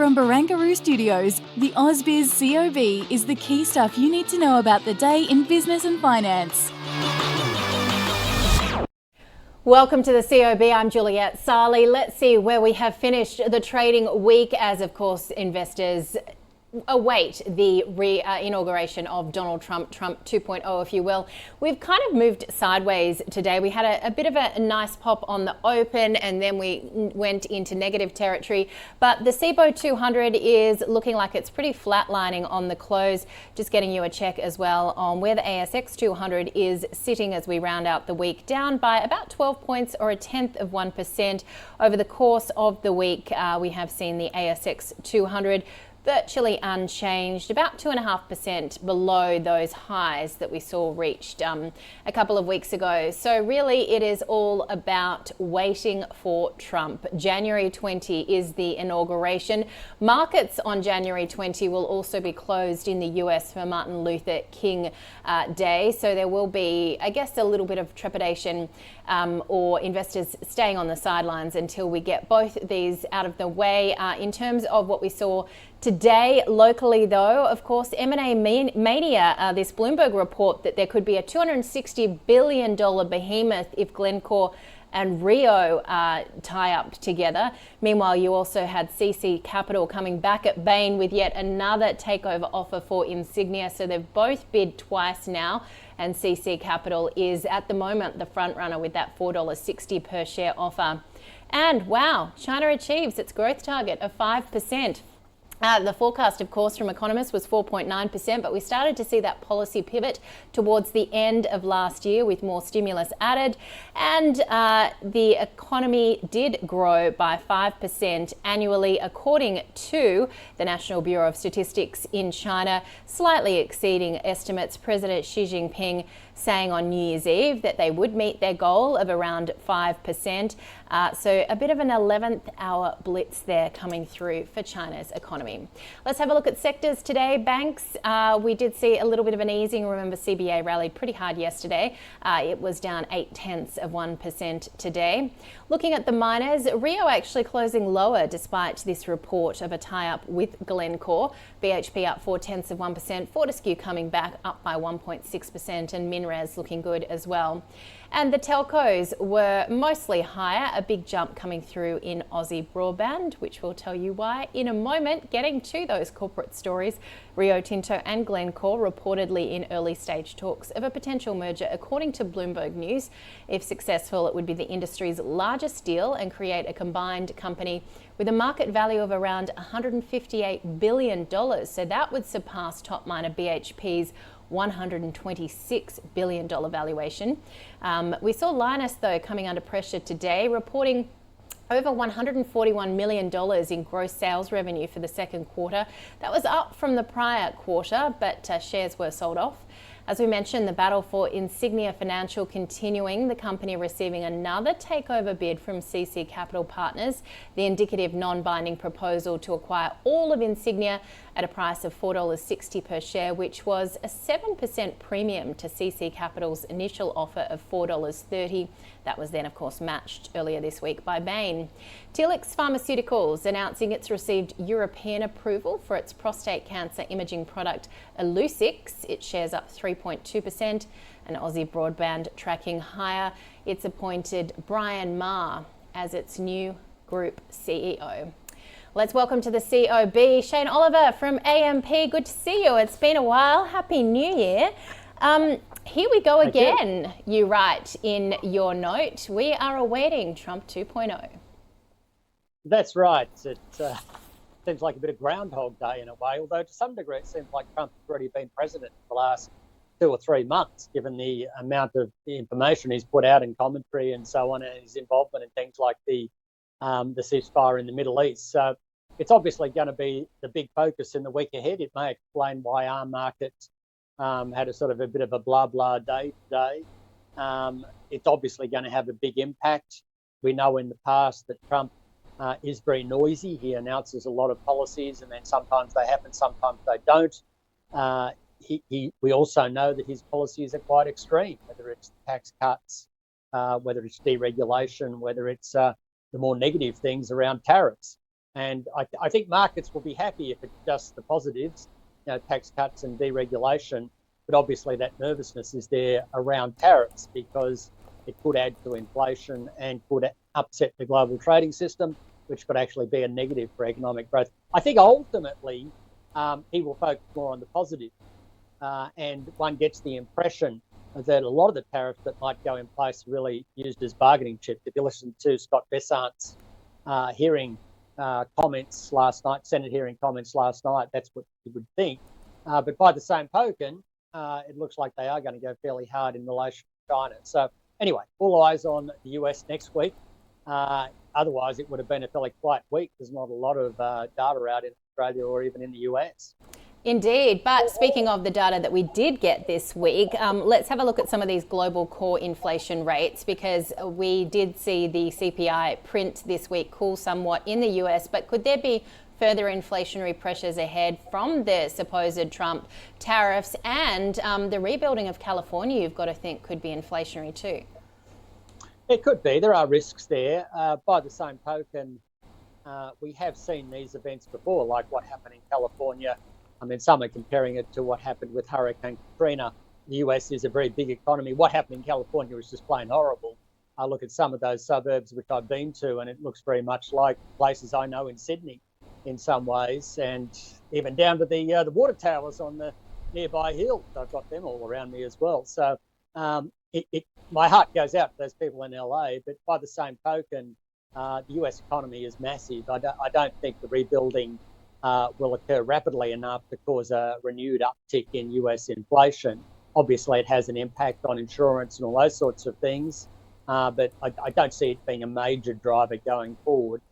From Barangaroo Studios, the AusBiz COB is the key stuff you need to know about the day in business and finance. Welcome to the COB. I'm Juliette Sarli. Let's see where we have finished the trading week as, of course, investors await the inauguration of Donald Trump 2.0, if you will. We've kind of moved sideways today. We had a bit of a nice pop on the open and then we went into negative territory. But the SIBO 200 is looking like it's pretty flatlining on the close. Just getting you a check as well on where the ASX 200 is sitting as we round out the week, down by about 12 points or 0.1% over the course of the week. We have seen the ASX 200 virtually unchanged, about 2.5% below those highs that we saw reached a couple of weeks ago. So really it is all about waiting for Trump. January 20 is the inauguration. Markets on January 20 will also be closed in the US for Martin Luther King Day. So there will be, I guess, a little bit of trepidation or investors staying on the sidelines until we get both these out of the way. In terms of what we saw today locally, though, of course, M&A mania, this Bloomberg report that there could be a $260 billion behemoth if Glencore and Rio tie up together. Meanwhile, you also had CC Capital coming back at Bain with yet another takeover offer for Insignia. So they've both bid twice now. And CC Capital is at the moment the front runner with that $4.60 per share offer. And wow, China achieves its growth target of 5%. The forecast, of course, from economists was 4.9%, but we started to see that policy pivot towards the end of last year with more stimulus added. And the economy did grow by 5% annually, according to the National Bureau of Statistics in China, slightly exceeding estimates. President Xi Jinping saying on New Year's Eve that they would meet their goal of around 5%. So a bit of an 11th hour blitz there coming through for China's economy. Let's have a look at sectors today. Banks, we did see a little bit of an easing. Remember, CBA rallied pretty hard yesterday. It was down 0.8% today. Looking at the miners, Rio actually closing lower despite this report of a tie-up with Glencore. BHP up 0.4%. Fortescue coming back up by 1.6%, and MinRes looking good as well. And the telcos were mostly higher, a big jump coming through in Aussie Broadband, which we'll tell you why in a moment. Getting to those corporate stories, Rio Tinto and Glencore reportedly in early stage talks of a potential merger. According to Bloomberg News, if successful, it would be the industry's largest deal and create a combined company with a market value of around $158 billion. So that would surpass top miner BHP's $126 billion valuation. We saw Linus, though, coming under pressure today, reporting over $141 million in gross sales revenue for the second quarter. That was up from the prior quarter, but shares were sold off. As we mentioned, the battle for Insignia Financial continuing, the company receiving another takeover bid from CC Capital Partners, the indicative non-binding proposal to acquire all of Insignia at a price of $4.60 per share, which was a 7% premium to CC Capital's initial offer of $4.30. That was then, of course, matched earlier this week by Bain. Telix Pharmaceuticals announcing it's received European approval for its prostate cancer imaging product Illuccix. Its shares up 3.2%, and Aussie Broadband tracking higher. It's appointed Brian Maher as its new group CEO. Let's welcome to the COB Shane Oliver from AMP. Good to see you. It's been a while. Happy New Year. Here we go again. You write in your note, we are awaiting Trump 2.0. That's right. It seems like a bit of Groundhog Day in a way, although to some degree it seems like Trump's already been president for the last 2 or 3 months, given the amount of information he's put out in commentary and so on, and his involvement in things like the ceasefire in the Middle East. So it's obviously going to be the big focus in the week ahead. It may explain why our market had a sort of a bit of a blah blah day today. It's obviously going to have a big impact. We know in the past that Trump is very noisy. He announces a lot of policies and then sometimes they happen, sometimes they don't. We also know that his policies are quite extreme, whether it's tax cuts, whether it's deregulation, whether it's the more negative things around tariffs. And I think markets will be happy if it's just the positives, tax cuts and deregulation. But obviously that nervousness is there around tariffs because it could add to inflation and could upset the global trading system, which could actually be a negative for economic growth. I think ultimately he will focus more on the positive. And one gets the impression that a lot of the tariffs that might go in place are really used as bargaining chips. If you listen to Scott Bessant's hearing comments last night, Senate hearing comments last night, that's what you would think. But by the same token, it looks like they are going to go fairly hard in relation to China. So anyway, all eyes on the US next week. Otherwise, it would have been a fairly quiet week. There's not a lot of data out in Australia or even in the US. Indeed. But speaking of the data that we did get this week, let's have a look at some of these global core inflation rates, because we did see the CPI print this week cool somewhat in the US. But could there be further inflationary pressures ahead from the supposed Trump tariffs and the rebuilding of California, you've got to think could be inflationary too? It could be. There are risks there. By the same token, we have seen these events before, like what happened in California. I mean, some are comparing it to what happened with Hurricane Katrina. The US is a very big economy. What happened in California was just plain horrible. I look at some of those suburbs which I've been to, and it looks very much like places I know in Sydney in some ways, and even down to the water towers on the nearby hill. I've got them all around me as well. So my heart goes out to those people in LA, but by the same token, the US economy is massive. I don't think the rebuilding will occur rapidly enough to cause a renewed uptick in US inflation. Obviously, it has an impact on insurance and all those sorts of things, but I don't see it being a major driver going forward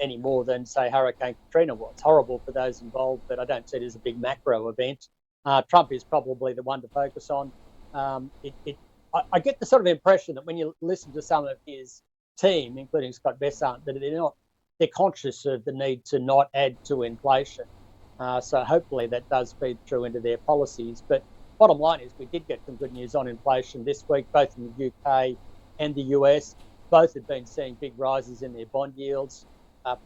any more than, say, Hurricane Katrina was. Horrible for those involved, but I don't see it as a big macro event. Trump is probably the one to focus on. I get the sort of impression that when you listen to some of his team, including Scott Bessant, that they're conscious of the need to not add to inflation. So hopefully that does feed through into their policies. But bottom line is we did get some good news on inflation this week, both in the UK and the US. Both have been seeing big rises in their bond yields,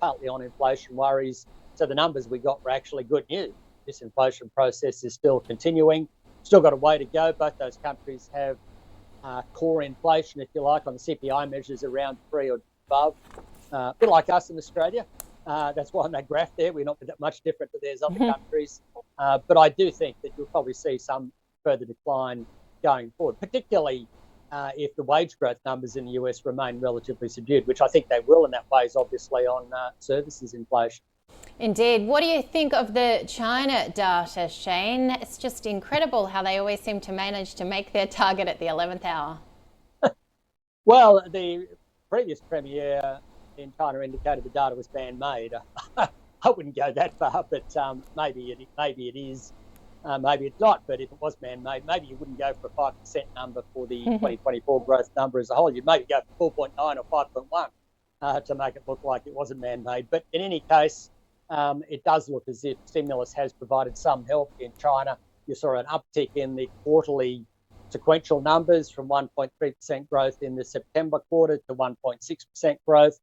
partly on inflation worries. So the numbers we got were actually good news. This inflation process is still continuing. Still got a way to go. Both those countries have core inflation, if you like, on the CPI measures around 3 or above. A bit like us in Australia. That's why on that graph there, we're not that much different to those other countries. But I do think that you'll probably see some further decline going forward, particularly if the wage growth numbers in the US remain relatively subdued, which I think they will, and that weighs obviously on services inflation. Indeed. What do you think of the China data, Shane? It's just incredible how they always seem to manage to make their target at the 11th hour. Well, the previous premier in China indicated the data was man-made. I wouldn't go that far, but maybe it is, maybe it's not. But if it was man-made, maybe you wouldn't go for a 5% number for the 2024 growth number as a whole. You'd maybe go for 4.9 or 5.1 to make it look like it wasn't man-made. But in any case, it does look as if stimulus has provided some help in China. You saw an uptick in the quarterly sequential numbers from 1.3% growth in the September quarter to 1.6% growth.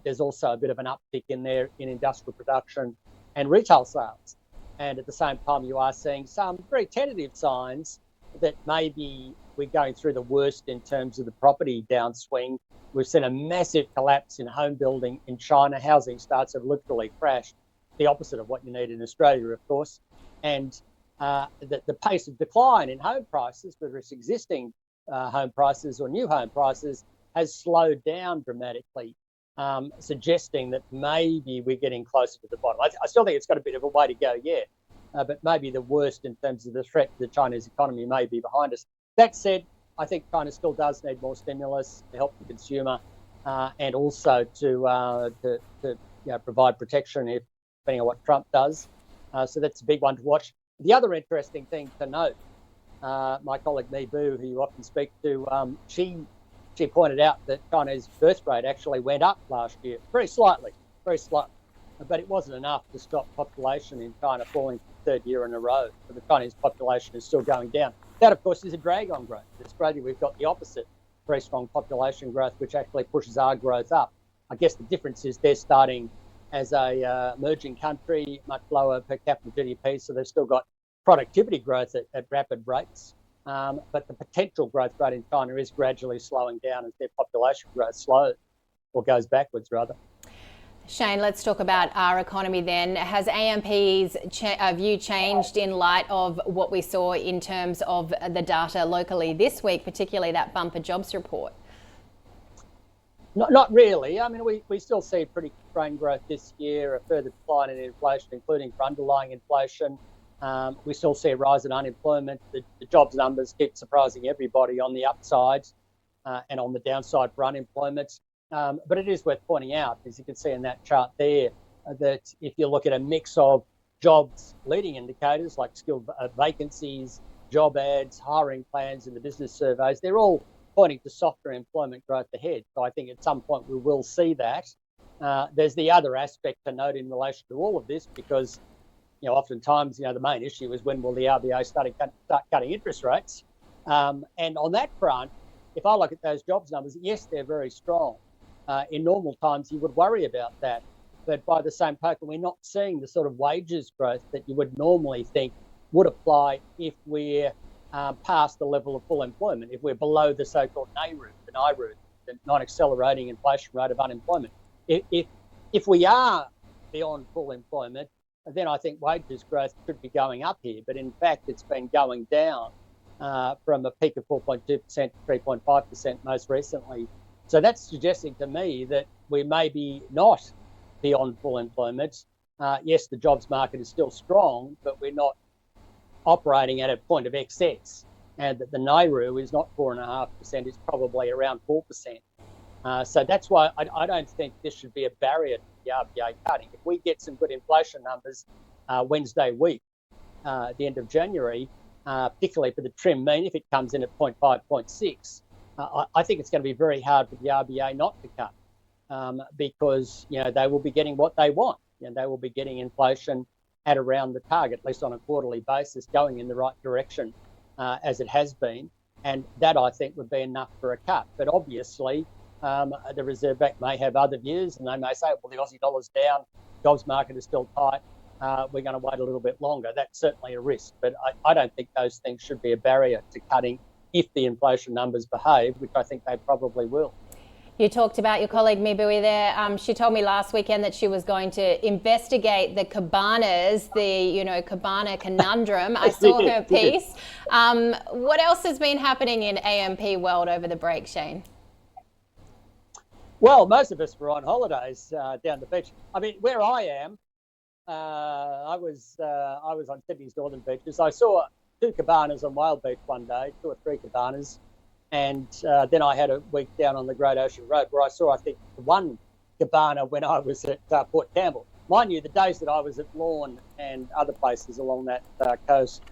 There's also a bit of an uptick in there in industrial production and retail sales. And at the same time, you are seeing some very tentative signs that maybe we're going through the worst in terms of the property downswing. We've seen a massive collapse in home building in China. Housing starts have literally crashed, the opposite of what you need in Australia, of course. And the pace of decline in home prices, whether it's existing home prices or new home prices, has slowed down dramatically, suggesting that maybe we're getting closer to the bottom. I still think it's got a bit of a way to go yet, but maybe the worst in terms of the threat to the Chinese economy may be behind us. That said, I think China still does need more stimulus to help the consumer and also to provide protection depending on what Trump does. So that's a big one to watch. The other interesting thing to note, my colleague Mi Bu, who you often speak to, she pointed out that China's birth rate actually went up last year, very slightly, but it wasn't enough to stop population in China falling for the third year in a row. So the Chinese population is still going down. That, of course, is a drag on growth. In Australia, we've got the opposite, very strong population growth, which actually pushes our growth up. I guess the difference is they're starting as a emerging country, much lower per capita GDP, so they've still got productivity growth at rapid rates. But the potential growth rate in China is gradually slowing down as their population growth slows, or goes backwards rather. Shane, let's talk about our economy then. Has AMP's view changed in light of what we saw in terms of the data locally this week, particularly that bumper jobs report? Not really. I mean, we still see pretty constrained growth this year, a further decline in inflation, including for underlying inflation. We still see a rise in unemployment. The jobs numbers keep surprising everybody on the upside and on the downside for unemployment. But it is worth pointing out, as you can see in that chart there, that if you look at a mix of jobs leading indicators like skilled vacancies, job ads, hiring plans in the business surveys, they're all pointing to softer employment growth ahead. So I think at some point we will see that. There's the other aspect to note in relation to all of this, because oftentimes the main issue is when will the RBA start cutting interest rates. And on that front, if I look at those jobs numbers, yes, they're very strong. In normal times, you would worry about that. But by the same token, we're not seeing the sort of wages growth that you would normally think would apply if we're past the level of full employment, if we're below the so-called NAIRU, the non-accelerating inflation rate of unemployment. If we are beyond full employment, then I think wages growth should be going up here. But in fact, it's been going down from a peak of 4.2% to 3.5% most recently. So that's suggesting to me that we may be not beyond full employment. Yes, the jobs market is still strong, but we're not operating at a point of excess, and that the NAIRU is not 4.5%, it's probably around 4%. So that's why I don't think this should be a barrier to the RBA cutting. If we get some good inflation numbers Wednesday week, at the end of January, particularly for the trim mean, if it comes in at 0.5, 0.6, I think it's going to be very hard for the RBA not to cut because they will be getting what they want. They will be getting inflation at around the target, at least on a quarterly basis, going in the right direction as it has been. And that, I think, would be enough for a cut. But obviously, the Reserve Bank may have other views, and they may say, well, the Aussie dollar's down, jobs market is still tight, we're going to wait a little bit longer. That's certainly a risk. But I don't think those things should be a barrier to cutting if the inflation numbers behave, which I think they probably will. You talked about your colleague Mibui there. She told me last weekend that she was going to investigate the cabanas, the cabana conundrum. I saw her piece. What else has been happening in AMP world over the break, Shane? Well, most of us were on holidays down the beach. I mean, where I am, I was on Sydney's northern beaches. I saw 2 cabanas on Whale Beach one day, 2 or 3 cabanas. And then I had a week down on the Great Ocean Road where I saw, I think, 1 cabana when I was at Port Campbell. Mind you, the days that I was at Lorne and other places along that coast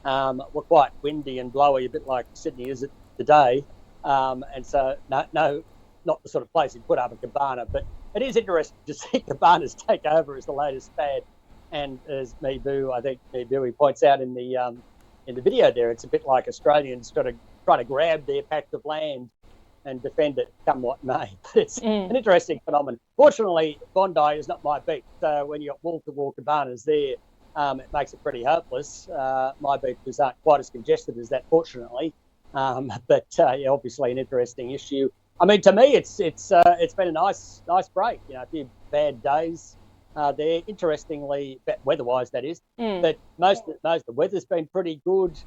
were quite windy and blowy, a bit like Sydney is today. And so, no, not the sort of place you'd put up a cabana. But it is interesting to see cabanas take over as the latest fad. And as Mibui points out in the video there, it's a bit like Australians trying to grab their patch of land and defend it come what may. But it's an interesting phenomenon. Fortunately, Bondi is not my beach, so when you've got wall-to-wall cabanas there, it makes it pretty hopeless. My beaches aren't quite as congested as that, fortunately, but obviously an interesting issue. I mean, to me, it's been a nice break. A few bad days there. Interestingly, weather-wise, that is. But most of the weather's been pretty good.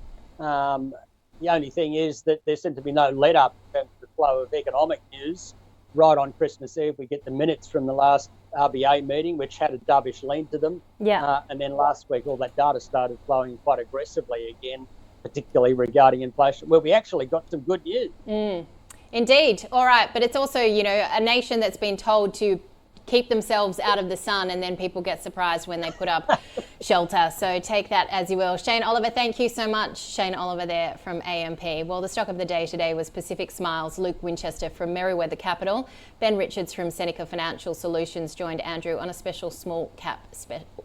The only thing is that there seemed to be no let-up in terms of the flow of economic news. Right on Christmas Eve, we get the minutes from the last RBA meeting, which had a dovish lean to them. Yeah. And then last week, all that data started flowing quite aggressively again, particularly regarding inflation, where we actually got some good news. Indeed. All right. But it's also, a nation that's been told to keep themselves out of the sun, and then people get surprised when they put up shelter. So take that as you will. Shane Oliver, thank you so much. Shane Oliver there from AMP. Well, the stock of the day today was Pacific Smiles. Luke Winchester from Merewether Capital. Ben Richards from Seneca Financial Solutions joined Andrew on a special small cap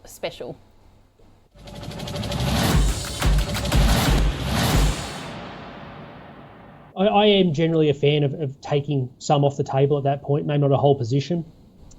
special. I am generally a fan of taking some off the table at that point, maybe not a whole position.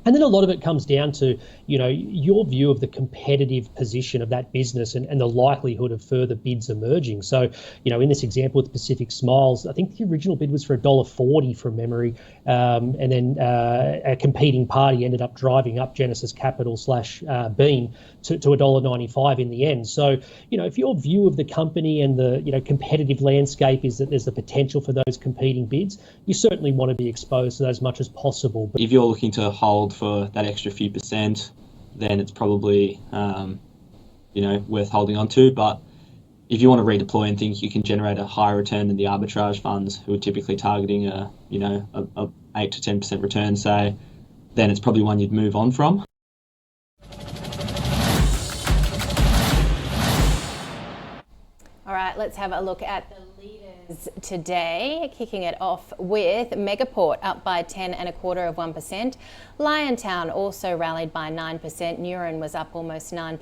And then a lot of it comes down to, your view of the competitive position of that business and the likelihood of further bids emerging. So, in this example with Pacific Smiles, I think the original bid was for $1.40 from memory. And then a competing party ended up driving up Genesis Capital / Beam to $1.95 in the end. So, if your view of the company and the, competitive landscape is that there's the potential for those competing bids, you certainly want to be exposed to that as much as possible. If you're looking to hold for that extra few percent, then it's probably worth holding on to. But if you want to redeploy and think you can generate a higher return than the arbitrage funds, who are typically targeting a 8 to 10% return, say, then it's probably one you'd move on from. All right, let's have a look at the leaders today, kicking it off with Megaport up by 10.25%. Liontown also rallied by 9%. Neuron was up almost 9%.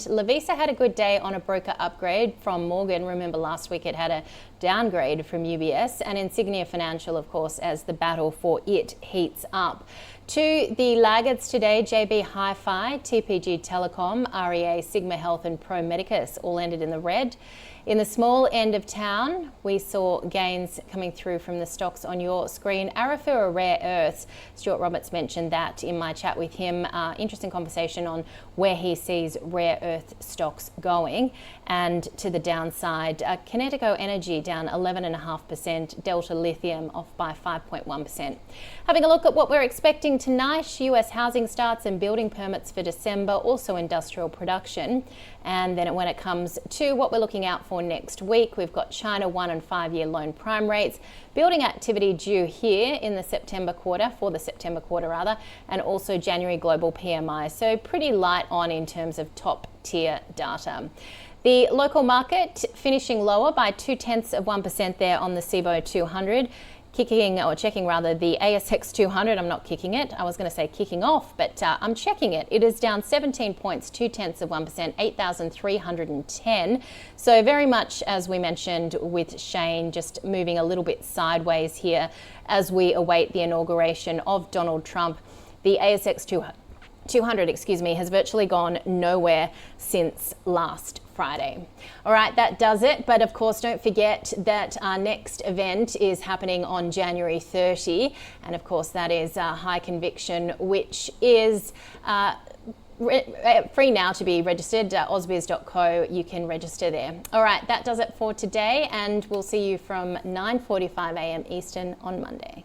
Lavisa had a good day on a broker upgrade from Morgan. Remember last week it had a downgrade from UBS, and Insignia Financial, of course, as the battle for it heats up. To the laggards today, JB Hi-Fi, TPG Telecom, REA, Sigma Health and Pro Medicus all ended in the red. In the small end of town, we saw gains coming through from the stocks on your screen. Arafura Rare Earths, Stuart Roberts mentioned that in my chat with him. Interesting conversation on where he sees rare earth stocks going. And to the downside, Kinetico Energy down 11.5%, Delta Lithium off by 5.1%. Having a look at what we're expecting tonight, US housing starts and building permits for December, also industrial production. And then when it comes to what we're looking out for next week, we've got China 1 and 5 year loan prime rates, building activity due here in the September quarter, and also January global PMI. So pretty light on in terms of top tier data. The local market finishing lower by 0.2% there on the SIBO 200. Checking the ASX 200. I'm not kicking it. I was going to say kicking off, but I'm checking it. It is down 17 points, 0.2%, 8,310. So very much as we mentioned with Shane, just moving a little bit sideways here as we await the inauguration of Donald Trump. The ASX 200, has virtually gone nowhere since last Friday. All right, that does it. But of course, don't forget that our next event is happening on January 30. And of course, that is High Conviction, which is free now to be registered. Ausbiz.co, you can register there. All right, that does it for today. And we'll see you from 9:45 a.m. Eastern on Monday.